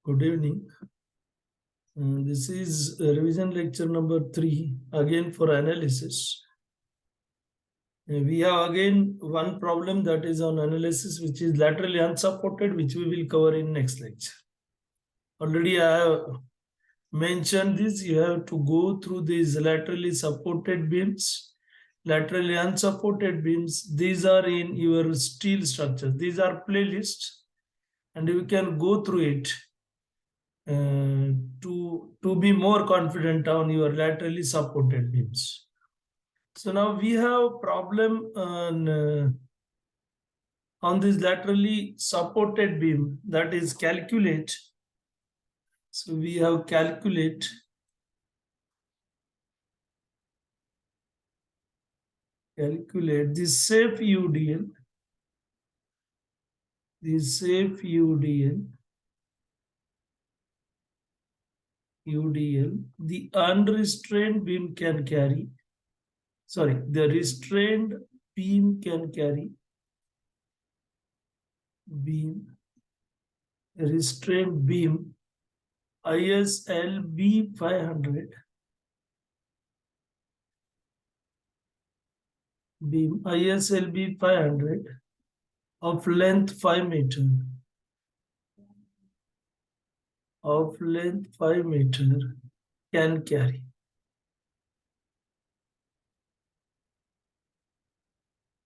Good evening. This is revision lecture number 3, again for analysis. We have again one problem that is on analysis, which is laterally unsupported, which we will cover in next lecture. Already I have mentioned this. You have to go through these laterally supported beams, laterally unsupported beams. These are in your steel structures. These are playlists, and you can go through it. To be more confident on your laterally supported beams. So now we have problem on this laterally supported beam, that is calculate. So we have calculate the safe UDL, the unrestrained beam can carry. Sorry, the restrained beam can carry. Restrained beam ISLB 500. Beam ISLB 500 of length 5 meter. Can carry.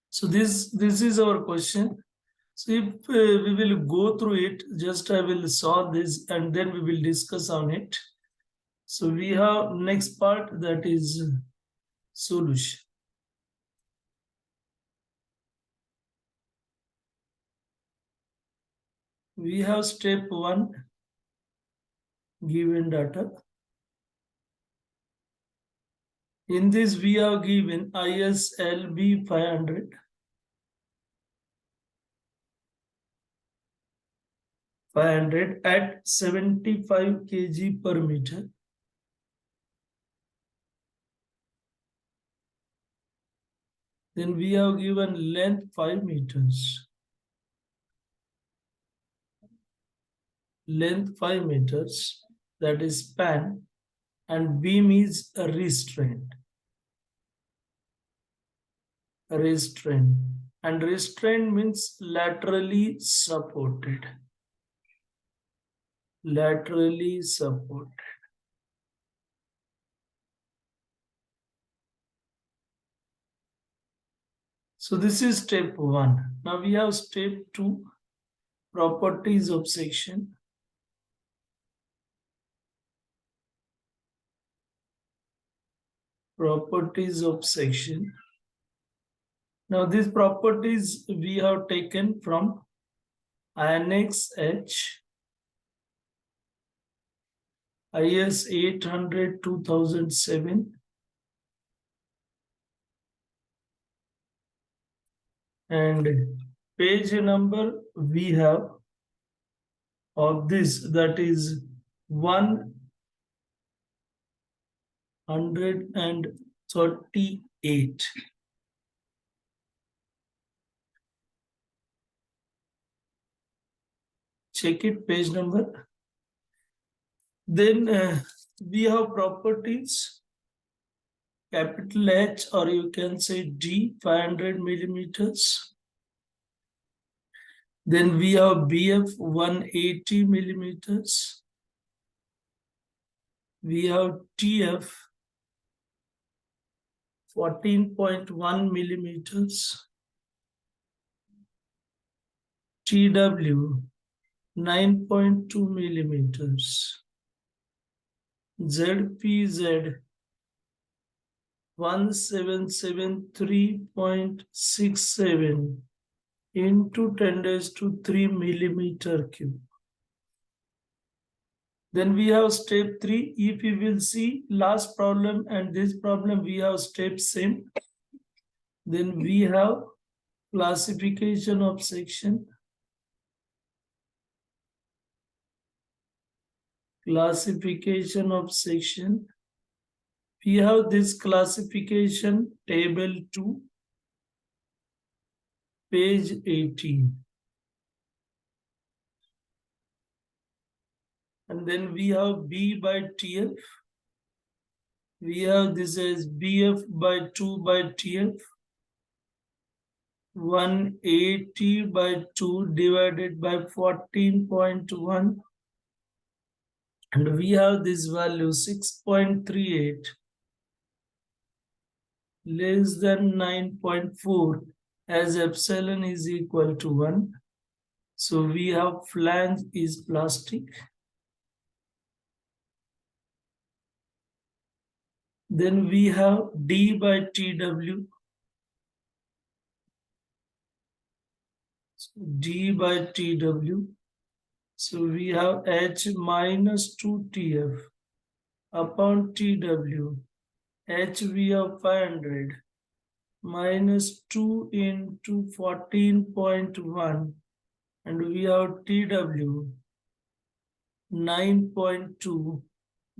So this is our question. So if we will go through it, just I will solve this and then we will discuss on it. So we have next part, that is solution. We have step 1, given data. In this we have given ISLB 500. 500 at 75 kg per meter. Then we have given length 5 meters. Length 5 meters, that is span, and beam is a restraint. And restraint means laterally supported. So this is step 1. Now we have step 2, properties of section. Now these properties we have taken from Annex H, IS 800 2007, and page number we have of this, that is 138. Check it, page number. Then we have properties, capital H, or you can say D, 500 millimeters. Then we have BF 180 millimeters. We have TF 14.1 millimeters. TW 9.2 millimeters. ZPZ 1773.67 into 10⁻³ millimeter cube. Then we have step 3. If you will see last problem and this problem, we have step same. Then we have classification of section. We have this classification, table 2, page 18. And then we have B by TF. We have this as BF by 2 by TF. 180 by 2 divided by 14.1. And we have this value 6.38 less than 9.4 as epsilon is equal to 1. So we have flange is plastic. Then we have D by TW. So D by TW. So we have H minus 2TF upon TW. H we have 500 minus 2 into 14.1 and we have TW 9.2.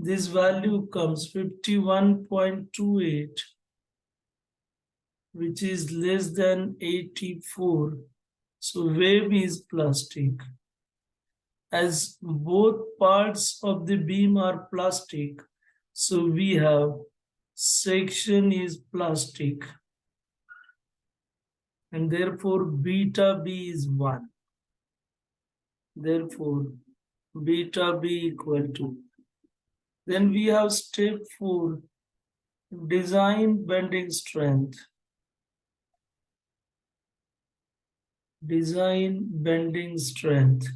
This value comes 51.28, which is less than 84. So wave is plastic. As both parts of the beam are plastic, so we have section is plastic. And therefore beta B is 1. Therefore beta B equal to. Then we have step 4, design bending strength. Design bending strength.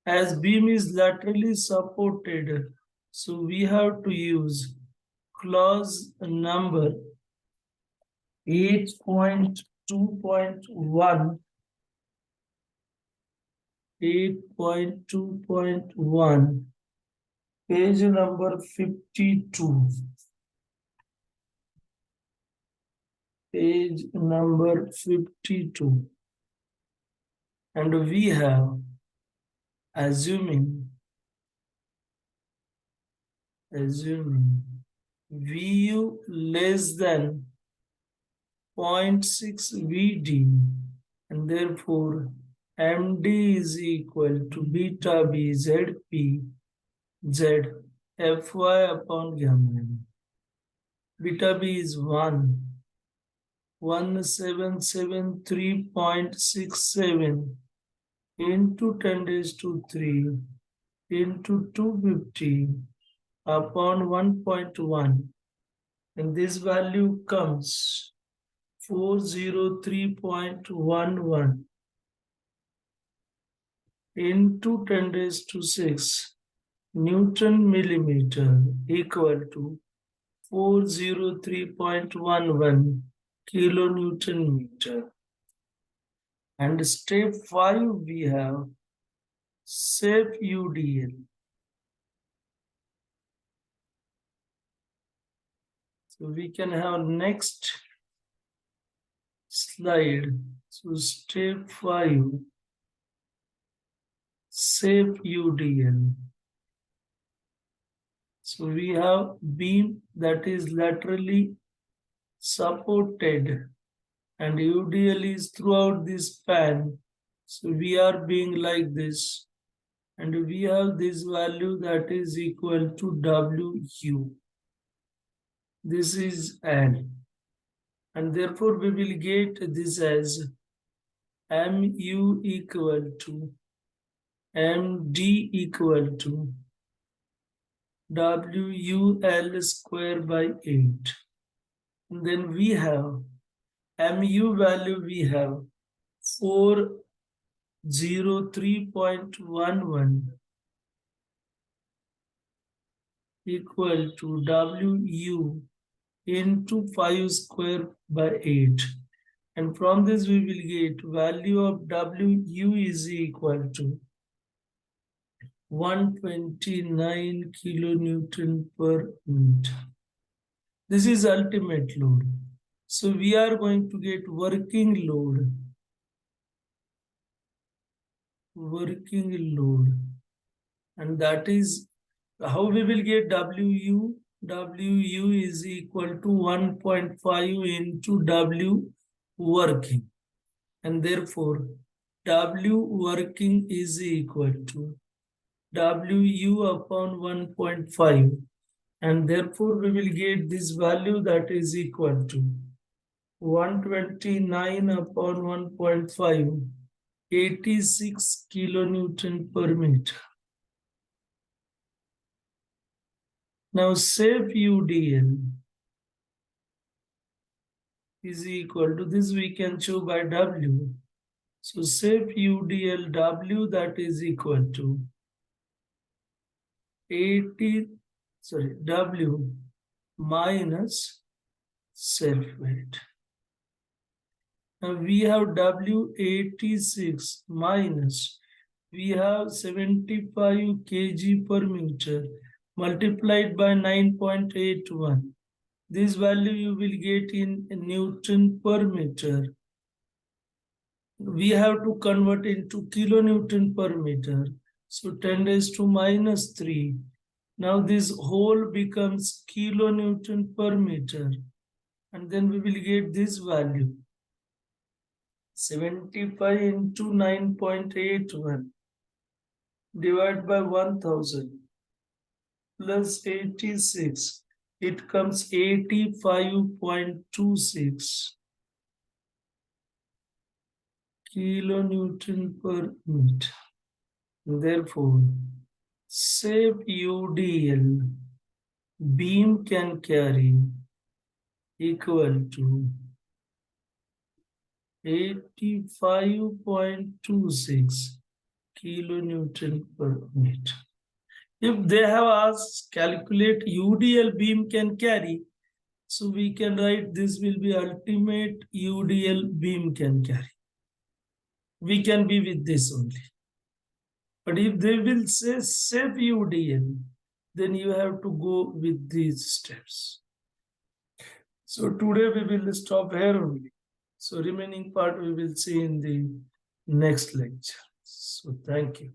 As beam is laterally supported, so we have to use clause number 8.2.1. 8.2.1, page number 52. Page number 52. And we have assuming VU less than 0.6 VD, and therefore MD is equal to beta B ZP Z Fy upon gamma m. Beta B is 1773.67 into 10 raised to 3 into 250 upon 1.1, and this value comes 403.11 into 10 raised to 6 Newton millimeter equal to 403.11 kilonewton meter. And step 5 we have shape UDL. So we can have next slide. So step 5, shape UDL. So we have beam that is laterally supported and UDL is throughout this span. So we are being like this, and we have this value that is equal to WU. This is L, and therefore we will get this as MU equal to MD equal to WUL square by 8. And then we have MU value, we have 403.11 equal to WU into 5 square by 8. And from this we will get value of WU is equal to 129 kilonewton per meter. This is ultimate load. So we are going to get working load. And that is how we will get WU. WU is equal to 1.5 into W working. And therefore W working is equal to WU upon 1.5, and therefore we will get this value that is equal to 129 upon 1.5, 86 kilonewton per meter. Now safe UDL is equal to this, we can show by W. So safe UDL W, that is equal to 80, W minus self weight. Now we have W86 minus, we have 75 kg per meter multiplied by 9.81. This value you will get in Newton per meter. We have to convert into kilonewton per meter. So 10 raised to minus 3. Now this whole becomes kilonewton per meter. And then we will get this value. 75 into 9.81 divided by 1000 plus 86. It comes 85.26 kilonewton per meter. Therefore, safe UDL beam can carry equal to 85.26 kilonewton per meter. If they have asked calculate UDL beam can carry, so we can write this will be ultimate UDL beam can carry. We can be with this only. But if they will say safe UDL, then you have to go with these steps. So today we will stop here only. So remaining part we will see in the next lecture. So thank you.